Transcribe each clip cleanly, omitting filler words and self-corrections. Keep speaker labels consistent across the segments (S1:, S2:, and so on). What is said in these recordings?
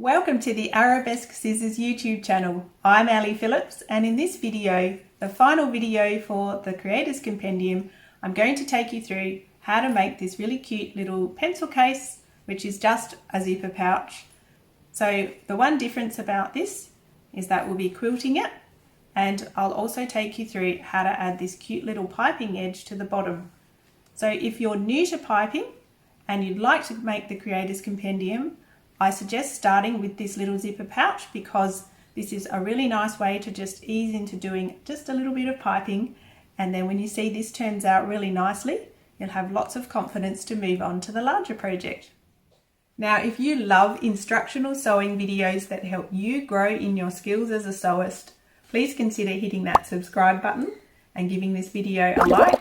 S1: Welcome to the Arabesque Scissors YouTube channel. I'm Ali Phillips, and in this video, the final video for the Creators Compendium, I'm going to take you through how to make this really cute little pencil case, which is just a zipper pouch. So the one difference about this is that we'll be quilting it, and I'll also take you through how to add this cute little piping edge to the bottom. So if you're new to piping and you'd like to make the Creators Compendium, I suggest starting with this little zipper pouch because this is a really nice way to just ease into doing just a little bit of piping, and then when you see this turns out really nicely, you'll have lots of confidence to move on to the larger project. Now, if you love instructional sewing videos that help you grow in your skills as a sewist, please consider hitting that subscribe button and giving this video a like.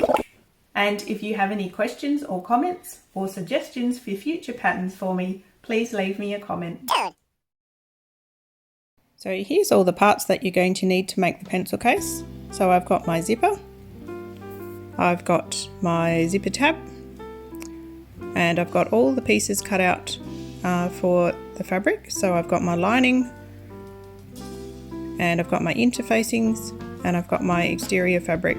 S1: And if you have any questions or comments or suggestions for future patterns for me, please leave me a comment. So here's all the parts that you're going to need to make the pencil case. So I've got my zipper, I've got my zipper tab, and I've got all the pieces cut out for the fabric. So I've got my lining, and I've got my interfacings, and I've got my exterior fabric.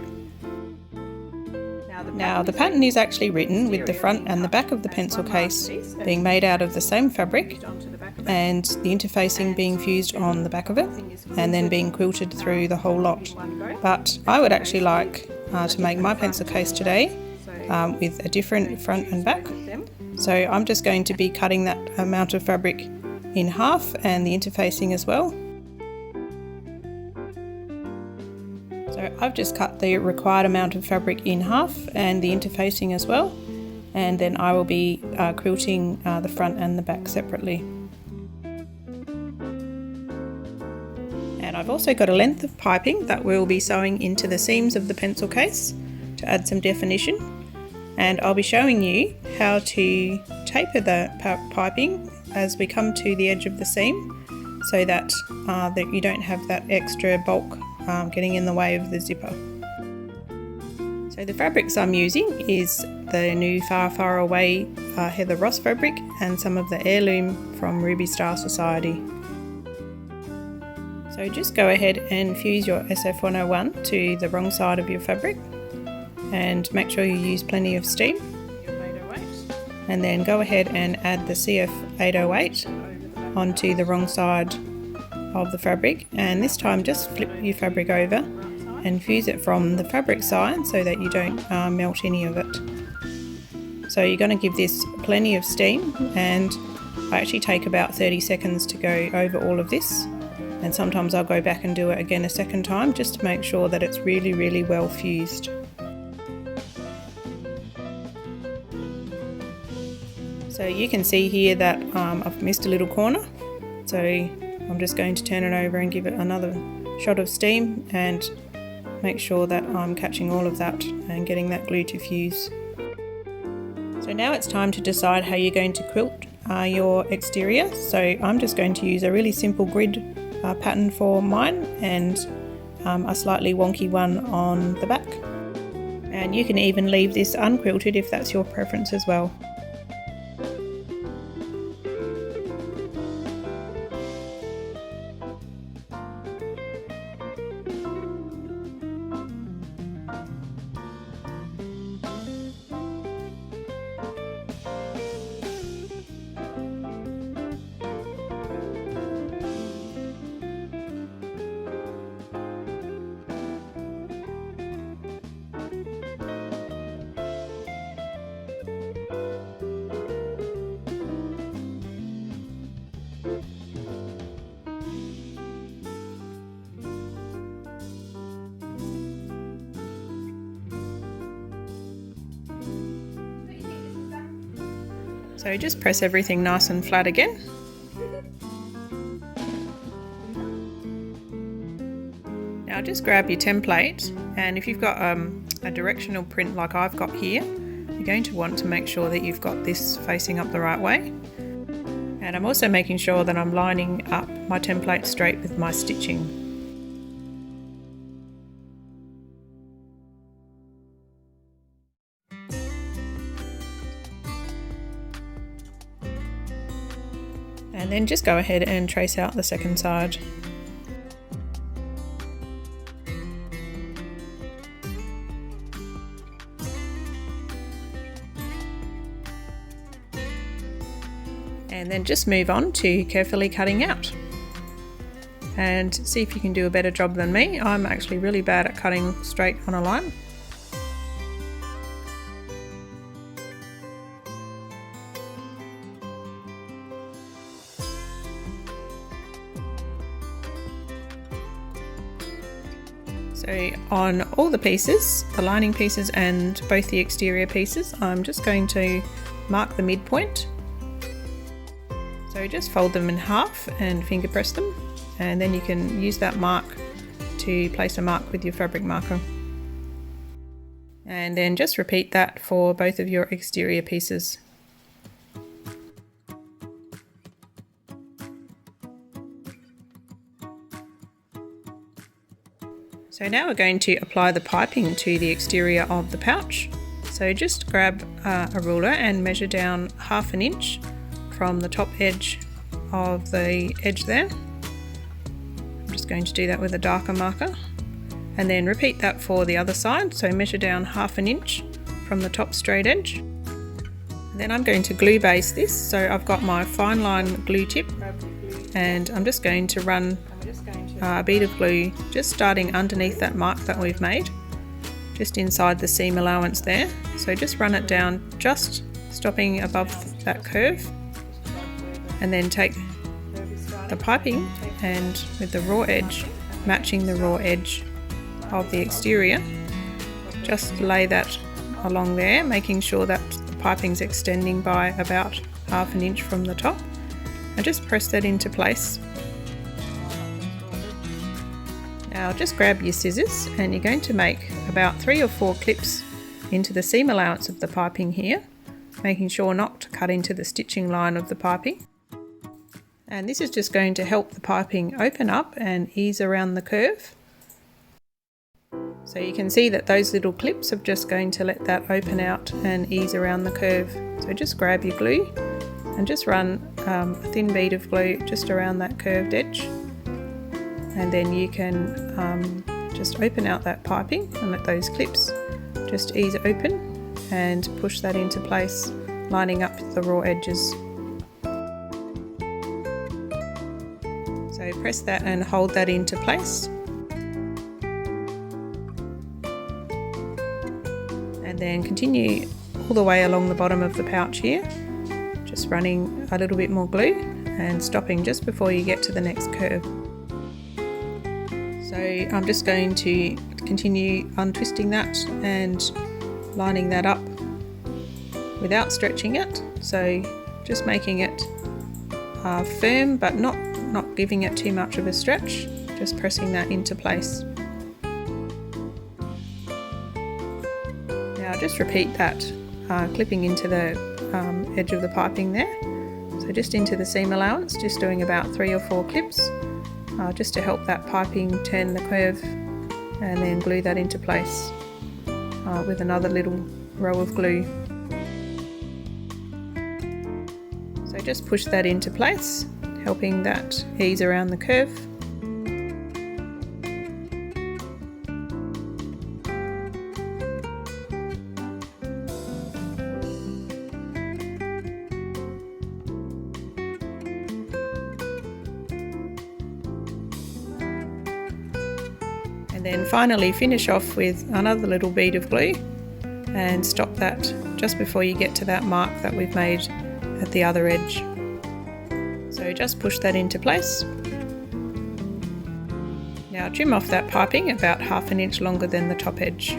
S1: Now the pattern is actually written with the front and the back of the pencil case being made out of the same fabric and the interfacing being fused on the back of it and then being quilted through the whole lot. But I would actually like to make my pencil case today with a different front and back. So I'm just going to be cutting that amount of fabric in half and the interfacing as well. So I've just cut the required amount of fabric in half and the interfacing as well, and then I will be quilting the front and the back separately. And I've also got a length of piping that we'll be sewing into the seams of the pencil case to add some definition, and I'll be showing you how to taper the piping as we come to the edge of the seam so that you don't have that extra bulk getting in the way of the zipper. So the fabrics I'm using is the new Far Far Away Heather Ross fabric and some of the heirloom from Ruby Star Society. So just go ahead and fuse your SF101 to the wrong side of your fabric and make sure you use plenty of steam. And then go ahead and add the CF808 onto the wrong side of the fabric, and this time just flip your fabric over and fuse it from the fabric side so that you don't melt any of it. So you're going to give this plenty of steam, and I actually take about 30 seconds to go over all of this, and sometimes I'll go back and do it again a second time just to make sure that it's really well fused. So you can see here that I've missed a little corner, so I'm just going to turn it over and give it another shot of steam and make sure that I'm catching all of that and getting that glue to fuse. So now it's time to decide how you're going to quilt your exterior. So I'm just going to use a really simple grid pattern for mine and a slightly wonky one on the back. And you can even leave this unquilted if that's your preference as well. So just press everything nice and flat again. Now just grab your template, and if you've got a directional print like I've got here, you're going to want to make sure that you've got this facing up the right way. And I'm also making sure that I'm lining up my template straight with my stitching. And then just go ahead and trace out the second side. And then just move on to carefully cutting out. And see if you can do a better job than me. I'm actually really bad at cutting straight on a line. So on all the pieces, the lining pieces and both the exterior pieces, I'm just going to mark the midpoint. So just fold them in half and finger press them, and then you can use that mark to place a mark with your fabric marker. And then just repeat that for both of your exterior pieces. So now we're going to apply the piping to the exterior of the pouch. So just grab a ruler and measure down 1/2 inch from the top edge of the edge there. I'm just going to do that with a darker marker, and then repeat that for the other side. So measure down 1/2 inch from the top straight edge. And then I'm going to glue base this. So I've got my fine line glue tip, and I'm just going to run a bead of glue just starting underneath that mark that we've made, just inside the seam allowance there. So just run it down, just stopping above that curve, and then take the piping and with the raw edge, matching the raw edge of the exterior, just lay that along there, making sure that the piping's extending by about 1/2 inch from the top, and just press that into place. Now just grab your scissors, and you're going to make about 3 or 4 clips into the seam allowance of the piping here, making sure not to cut into the stitching line of the piping. And this is just going to help the piping open up and ease around the curve. So you can see that those little clips are just going to let that open out and ease around the curve. So just grab your glue and just run a thin bead of glue just around that curved edge. And then you can just open out that piping and let those clips just ease open and push that into place, lining up the raw edges. So press that and hold that into place. And then continue all the way along the bottom of the pouch here, just running a little bit more glue and stopping just before you get to the next curve. So I'm just going to continue untwisting that and lining that up without stretching it. So just making it firm, but not giving it too much of a stretch, just pressing that into place. Now just repeat that, clipping into the edge of the piping there. So just into the seam allowance, just doing about 3 or 4 clips, just to help that piping turn the curve, and then glue that into place with another little row of glue. So just push that into place, helping that ease around the curve. And then finally finish off with another little bead of glue and stop that just before you get to that mark that we've made at the other edge. So just push that into place. Now trim off that piping about 1/2 inch longer than the top edge.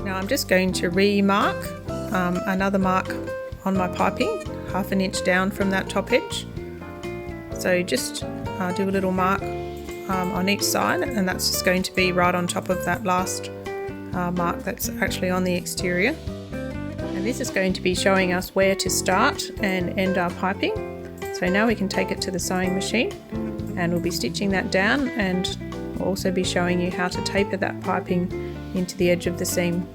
S1: Now I'm just going to re-mark another mark on my piping 1/2 inch down from that top edge. So just do a little mark on each side, and that's just going to be right on top of that last mark that's actually on the exterior. And this is going to be showing us where to start and end our piping. So now we can take it to the sewing machine, and we'll be stitching that down, and we'll also be showing you how to taper that piping into the edge of the seam.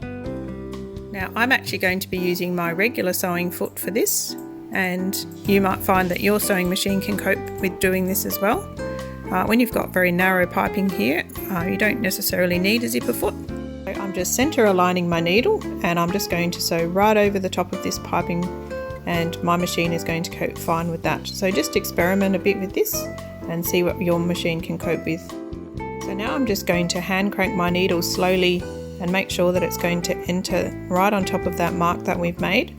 S1: Now I'm actually going to be using my regular sewing foot for this, and you might find that your sewing machine can cope with doing this as well. When you've got very narrow piping here, you don't necessarily need a zipper foot. So I'm just centre aligning my needle, and I'm just going to sew right over the top of this piping, and my machine is going to cope fine with that. So just experiment a bit with this and see what your machine can cope with. So now I'm just going to hand crank my needle slowly and make sure that it's going to enter right on top of that mark that we've made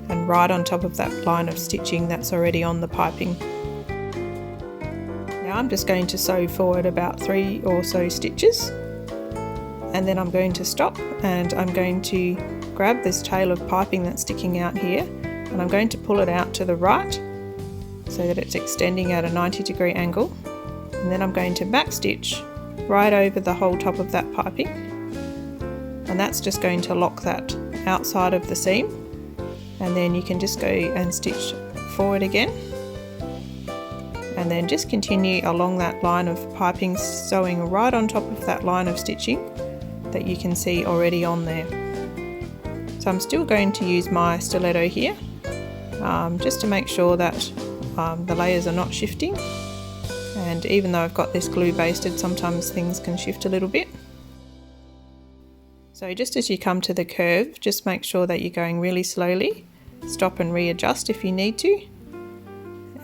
S1: and right on top of that line of stitching that's already on the piping. Now I'm just going to sew forward about 3 or so stitches, and then I'm going to stop, and I'm going to grab this tail of piping that's sticking out here, and I'm going to pull it out to the right so that it's extending at a 90-degree angle, and then I'm going to back stitch right over the whole top of that piping, and that's just going to lock that outside of the seam, and then you can just go and stitch forward again, and then just continue along that line of piping, sewing right on top of that line of stitching that you can see already on there. So I'm still going to use my stiletto here, just to make sure that the layers are not shifting, and even though I've got this glue basted, sometimes things can shift a little bit. So just as you come to the curve, just make sure that you're going really slowly. Stop and readjust if you need to,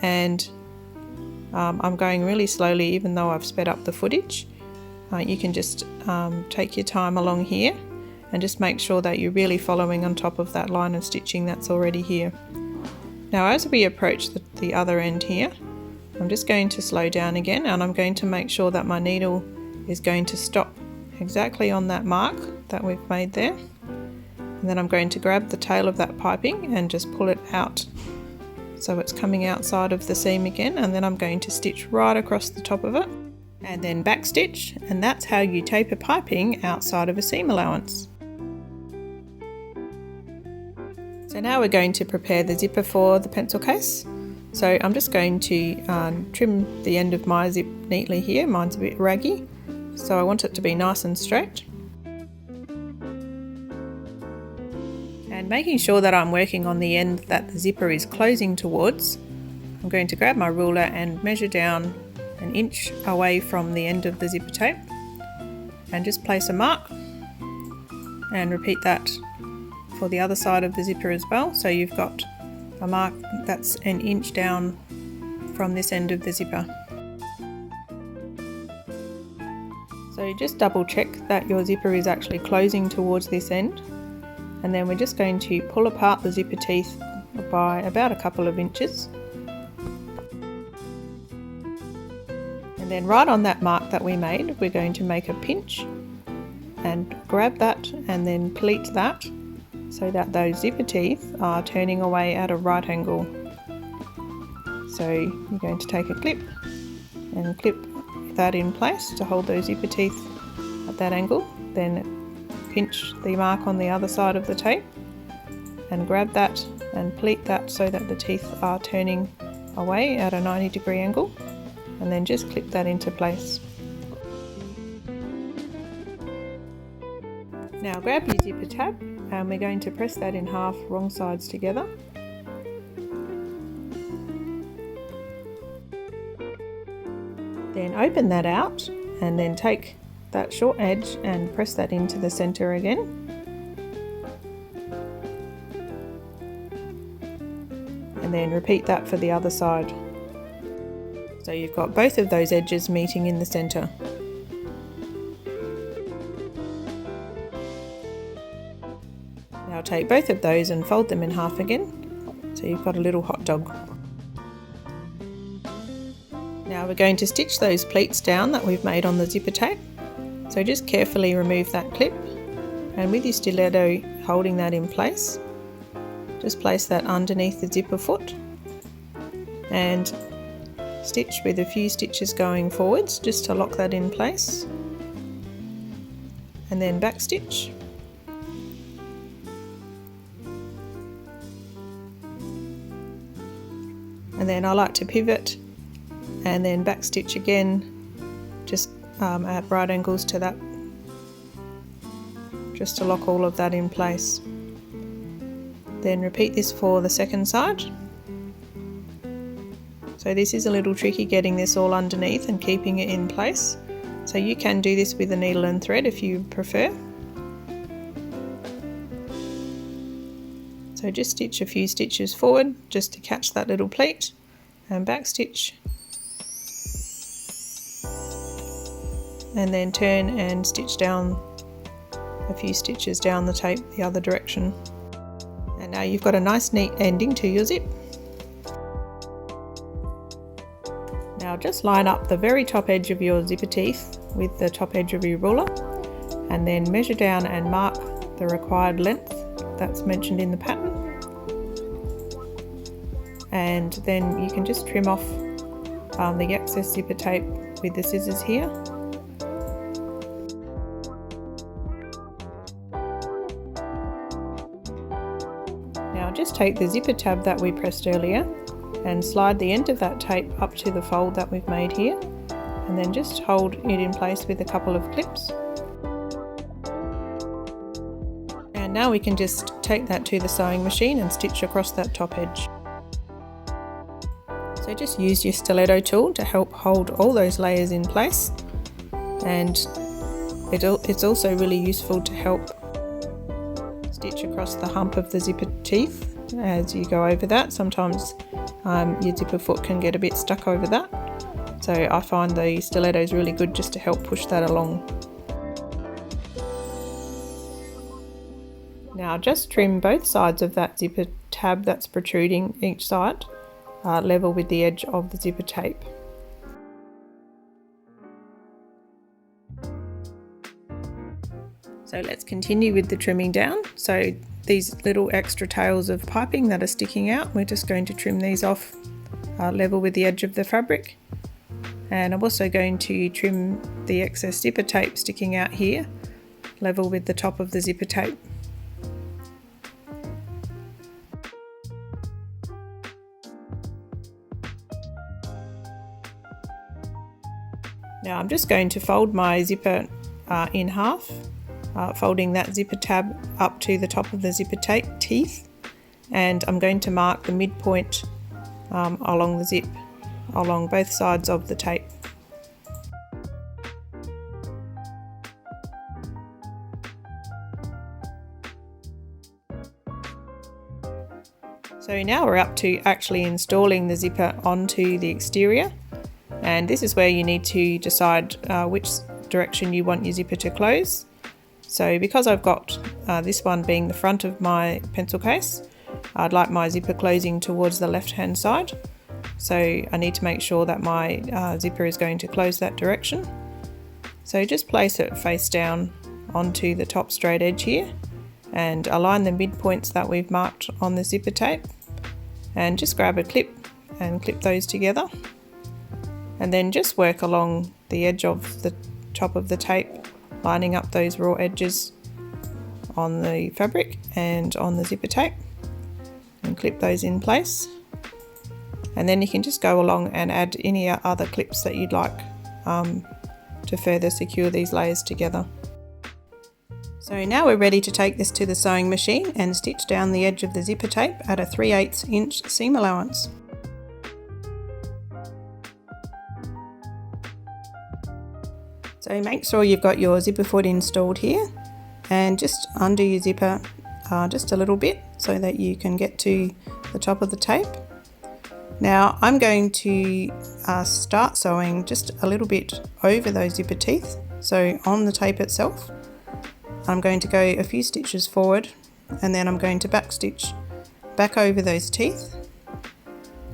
S1: and I'm going really slowly even though I've sped up the footage. You can just take your time along here and just make sure that you're really following on top of that line of stitching that's already here. Now as we approach the other end here, I'm just going to slow down again, and I'm going to make sure that my needle is going to stop exactly on that mark that we've made there, and then I'm going to grab the tail of that piping and just pull it out so it's coming outside of the seam again, and then I'm going to stitch right across the top of it and then back stitch, and that's how you taper piping outside of a seam allowance. So now we're going to prepare the zipper for the pencil case. So I'm just going to trim the end of my zip neatly here. Mine's a bit raggy, so I want it to be nice and straight. And making sure that I'm working on the end that the zipper is closing towards, I'm going to grab my ruler and measure down 1 inch away from the end of the zipper tape, and just place a mark, and repeat that for the other side of the zipper as well. So you've got a mark that's 1 inch down from this end of the zipper. So just double check that your zipper is actually closing towards this end, and then we're just going to pull apart the zipper teeth by about a couple of inches. And then right on that mark that we made, we're going to make a pinch and grab that and then pleat that so that those zipper teeth are turning away at a right angle. So you're going to take a clip and clip that in place to hold those zipper teeth at that angle, then pinch the mark on the other side of the tape and grab that and pleat that so that the teeth are turning away at a 90-degree angle, and then just clip that into place. Now grab your zipper tab, and we're going to press that in half, wrong sides together. Then open that out, and then take that short edge and press that into the center again. And then repeat that for the other side. So you've got both of those edges meeting in the center. Now take both of those and fold them in half again, so you've got a little hot dog. Now we're going to stitch those pleats down that we've made on the zipper tape. So just carefully remove that clip, and with your stiletto holding that in place, just place that underneath the zipper foot and stitch with a few stitches going forwards just to lock that in place, and then back stitch. And then I like to pivot and then back stitch again, just at right angles to that, just to lock all of that in place. Then repeat this for the second side, So this is a little tricky, getting this all underneath and keeping it in place. So you can do this with a needle and thread if you prefer. So just stitch a few stitches forward just to catch that little pleat, and back stitch, and then turn and stitch down a few stitches down the tape the other direction. And now you've got a nice neat ending to your zip. Now just line up the very top edge of your zipper teeth with the top edge of your ruler, and then measure down and mark the required length that's mentioned in the pattern. And then you can just trim off the excess zipper tape with the scissors here. Now just take the zipper tab that we pressed earlier and slide the end of that tape up to the fold that we've made here, and then just hold it in place with a couple of clips. And now we can just take that to the sewing machine and stitch across that top edge. So just use your stiletto tool to help hold all those layers in place, and it's also really useful to help stitch across the hump of the zipper teeth as you go over that. Sometimes your zipper foot can get a bit stuck over that, so I find the stiletto is really good just to help push that along. Now just trim both sides of that zipper tab that's protruding each side level with the edge of the zipper tape. So let's continue with the trimming down. So these little extra tails of piping that are sticking out, we're just going to trim these off level with the edge of the fabric. And I'm also going to trim the excess zipper tape sticking out here level with the top of the zipper tape. Now I'm just going to fold my zipper in half, folding that zipper tab up to the top of the zipper teeth, and I'm going to mark the midpoint along the zip, along both sides of the tape. So now we're up to actually installing the zipper onto the exterior. And this is where you need to decide which direction you want your zipper to close. So because I've got this one being the front of my pencil case, I'd like my zipper closing towards the left hand side. So I need to make sure that my zipper is going to close that direction. So just place it face down onto the top straight edge here, and align the midpoints that we've marked on the zipper tape, and just grab a clip and clip those together. And then just work along the edge of the top of the tape, lining up those raw edges on the fabric and on the zipper tape, and clip those in place. And then you can just go along and add any other clips that you'd like to further secure these layers together. So now we're ready to take this to the sewing machine and stitch down the edge of the zipper tape at a 3/8 inch seam allowance. So make sure you've got your zipper foot installed here, and just undo your zipper just a little bit so that you can get to the top of the tape. Now I'm going to start sewing just a little bit over those zipper teeth, so on the tape itself. I'm going to go a few stitches forward, and then I'm going to back stitch back over those teeth,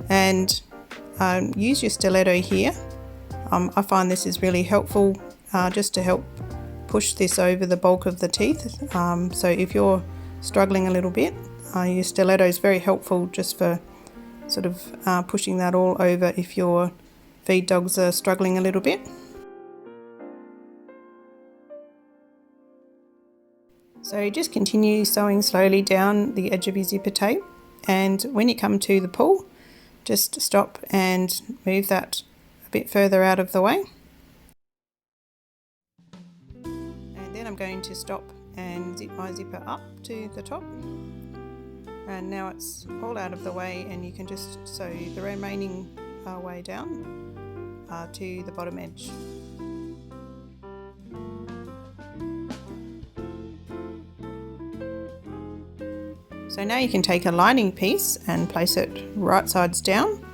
S1: and use your stiletto here. I find this is really helpful just to help push this over the bulk of the teeth. So if you're struggling a little bit, your stiletto is very helpful just for sort of pushing that all over if your feed dogs are struggling a little bit. So just continue sewing slowly down the edge of your zipper tape, and when you come to the pull, just stop and move that a bit further out of the way. And then I'm going to stop and zip my zipper up to the top. And now it's all out of the way, and you can just sew the remaining way down to the bottom edge. So now you can take a lining piece and place it right sides down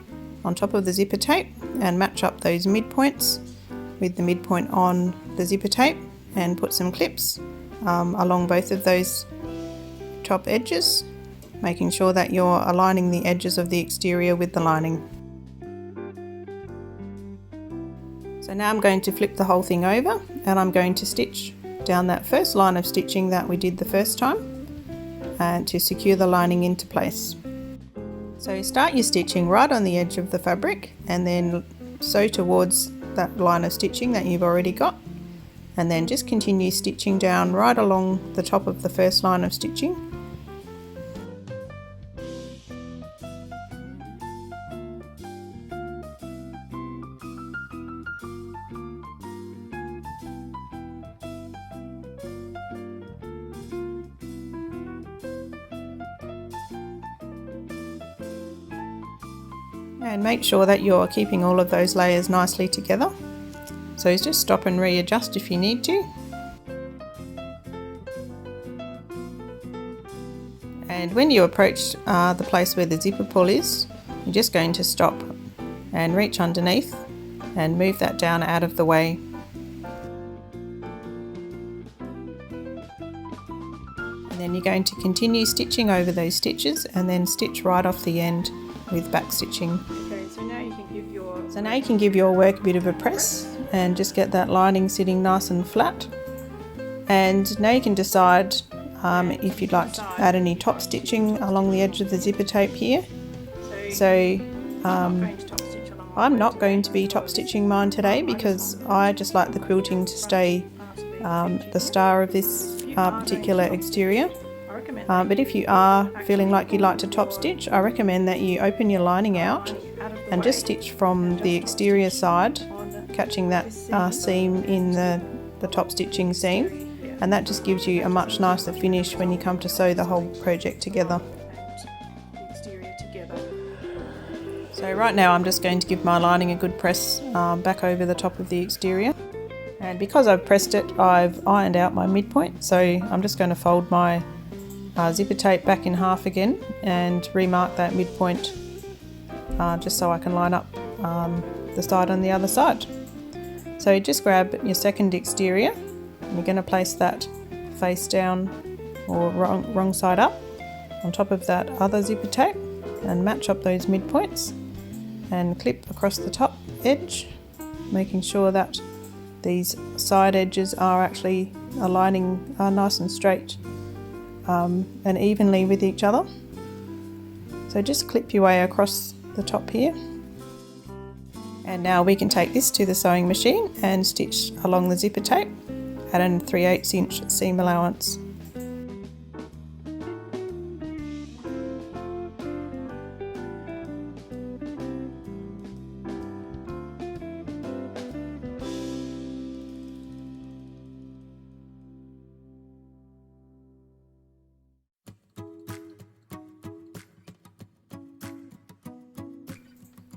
S1: on top of the zipper tape and match up those midpoints with the midpoint on the zipper tape and put some clips along both of those top edges, making sure that you're aligning the edges of the exterior with the lining. So now I'm going to flip the whole thing over and I'm going to stitch down that first line of stitching that we did the first time and to secure the lining into place. So start your stitching right on the edge of the fabric and then sew towards that line of stitching that you've already got, and then just continue stitching down right along the top of the first line of stitching. And make sure that you're keeping all of those layers nicely together. So just stop and readjust if you need to. And when you approach the place where the zipper pull is, you're just going to stop and reach underneath and move that down out of the way. And then you're going to continue stitching over those stitches and then stitch right off the end with back stitching. Okay, so now you can give your work a bit of a press and just get that lining sitting nice and flat. And now you can decide if you'd like to add any top stitching along the edge of the zipper tape here. So I'm not going to be top stitching mine today because I just like the quilting to stay the star of this particular exterior. But if you are feeling like you'd like to top stitch, I recommend that you open your lining out and just stitch from the exterior side, catching that seam in the top stitching seam, and that just gives you a much nicer finish when you come to sew the whole project together. So right now I'm just going to give my lining a good press back over the top of the exterior, and because I've pressed it, I've ironed out my midpoint, so I'm just going to fold my zipper tape back in half again and remark that midpoint just so I can line up the side on the other side. So just grab your second exterior and you're going to place that face down or wrong side up on top of that other zipper tape and match up those midpoints and clip across the top edge, making sure that these side edges are actually aligning nice and straight and evenly with each other. So just clip your way across the top here. And now we can take this to the sewing machine and stitch along the zipper tape at a 3/8 inch seam allowance.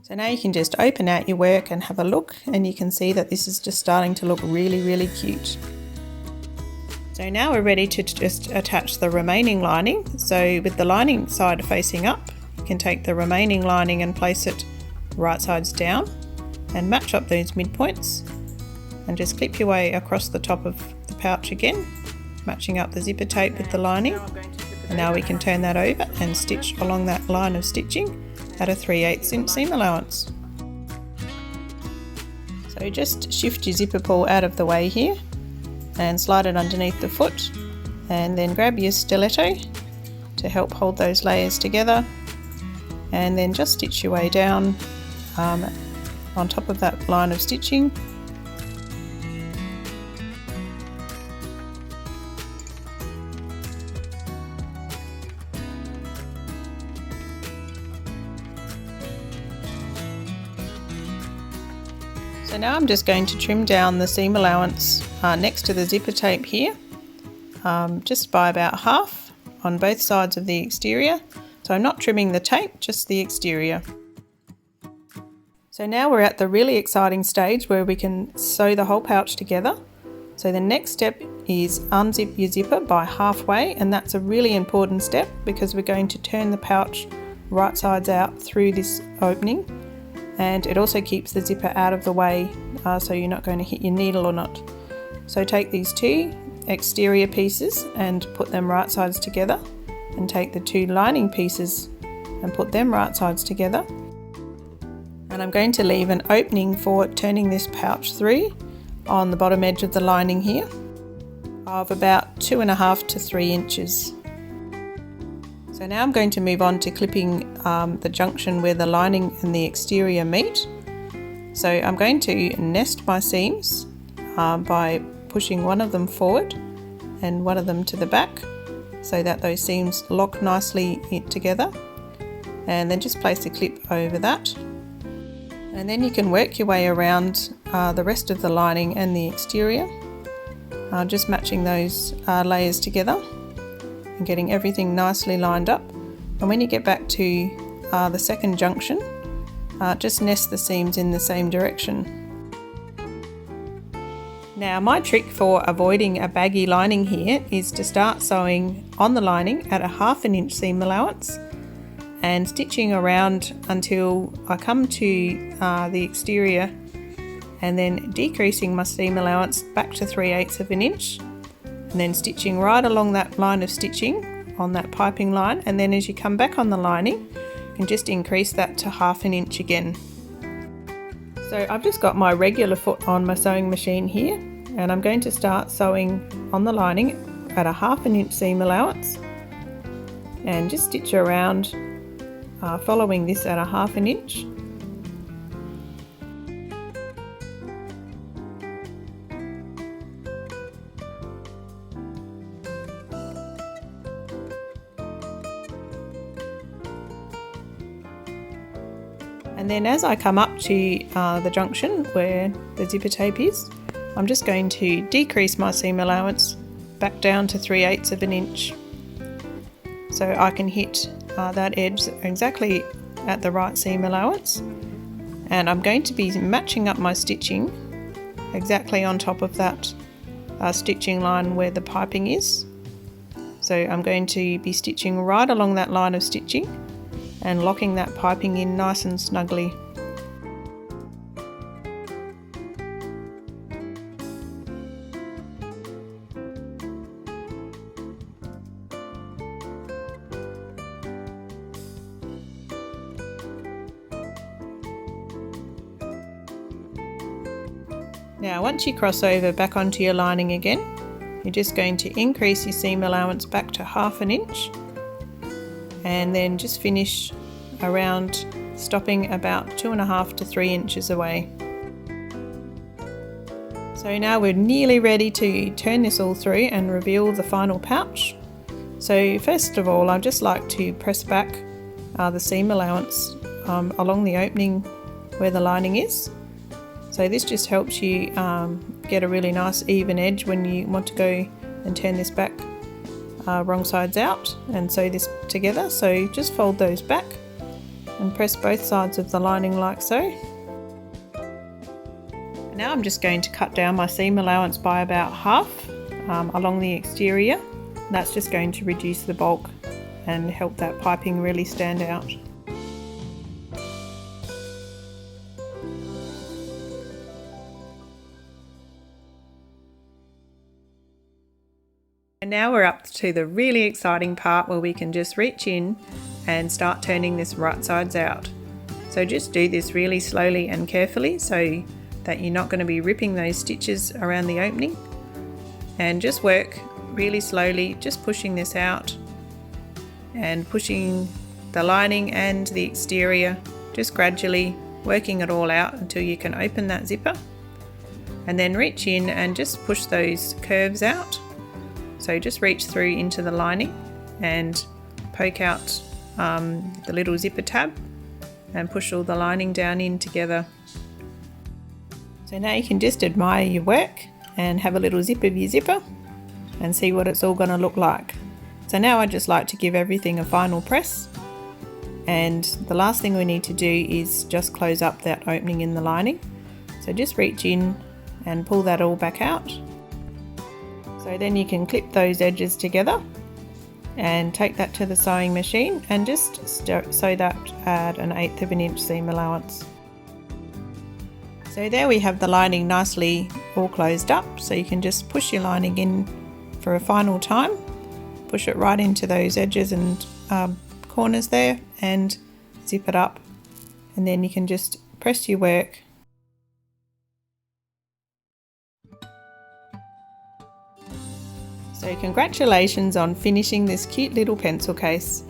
S1: So now you can just open out your work and have a look, and you can see that this is just starting to look really, really cute. So now we're ready to just attach the remaining lining. So with the lining side facing up, you can take the remaining lining and place it right sides down and match up those midpoints and just clip your way across the top of the pouch again, matching up the zipper tape with the lining. And now we can turn that over and stitch along that line of stitching at a 3/8 inch seam allowance. So just shift your zipper pull out of the way here and slide it underneath the foot, and then grab your stiletto to help hold those layers together, and then just stitch your way down on top of that line of stitching. So now I'm just going to trim down the seam allowance next to the zipper tape here, just by about half on both sides of the exterior. So I'm not trimming the tape, just the exterior. So now we're at the really exciting stage where we can sew the whole pouch together. So the next step is unzip your zipper by halfway, and that's a really important step because we're going to turn the pouch right sides out through this opening, and it also keeps the zipper out of the way so you're not going to hit your needle or not. So take these two exterior pieces and put them right sides together, and take the two lining pieces and put them right sides together. And I'm going to leave an opening for turning this pouch through on the bottom edge of the lining here of about 2.5 to 3 inches. So now I'm going to move on to clipping the junction where the lining and the exterior meet. So I'm going to nest my seams by pushing one of them forward and one of them to the back so that those seams lock nicely together, and then just place a clip over that. And then you can work your way around the rest of the lining and the exterior, just matching those layers together and getting everything nicely lined up. And when you get back to the second junction, just nest the seams in the same direction. Now my trick for avoiding a baggy lining here is to start sewing on the lining at a 1/2 inch seam allowance and stitching around until I come to the exterior, and then decreasing my seam allowance back to 3/8 of an inch, and then stitching right along that line of stitching on that piping line, and then as you come back on the lining you can just increase that to 1/2 inch again. So I've just got my regular foot on my sewing machine here, and I'm going to start sewing on the lining at a 1/2 inch seam allowance and just stitch around following this at a 1/2 inch. And then as I come up to the junction where the zipper tape is, I'm just going to decrease my seam allowance back down to 3/8 of an inch so I can hit that edge exactly at the right seam allowance. And I'm going to be matching up my stitching exactly on top of that stitching line where the piping is. So I'm going to be stitching right along that line of stitching and locking that piping in nice and snugly. Now once you cross over back onto your lining again, you're just going to increase your seam allowance back to 1/2 inch, and then just finish around stopping about 2.5 to 3 inches away. So now we're nearly ready to turn this all through and reveal the final pouch. So first of all, I'd just like to press back the seam allowance along the opening where the lining is. So this just helps you get a really nice even edge when you want to go and turn this back wrong sides out and sew this together. So just fold those back and press both sides of the lining like so. Now I'm just going to cut down my seam allowance by about half along the exterior. That's just going to reduce the bulk and help that piping really stand out. And now we're up to the really exciting part where we can just reach in and start turning this right sides out. So just do this really slowly and carefully so that you're not going to be ripping those stitches around the opening, and just work really slowly, just pushing this out and pushing the lining and the exterior, just gradually working it all out until you can open that zipper, and then reach in and just push those curves out. So just reach through into the lining and poke out the little zipper tab and push all the lining down in together. So now you can just admire your work and have a little zip of your zipper and see what it's all going to look like. So now I'd just like to give everything a final press and the last thing we need to do is just close up that opening in the lining. So just reach in and pull that all back out. So then you can clip those edges together and take that to the sewing machine and just sew that at an 1/8 of an inch seam allowance. So there we have the lining nicely all closed up, so you can just push your lining in for a final time, push it right into those edges and corners there and zip it up, and then you can just press your work. So congratulations on finishing this cute little pencil case.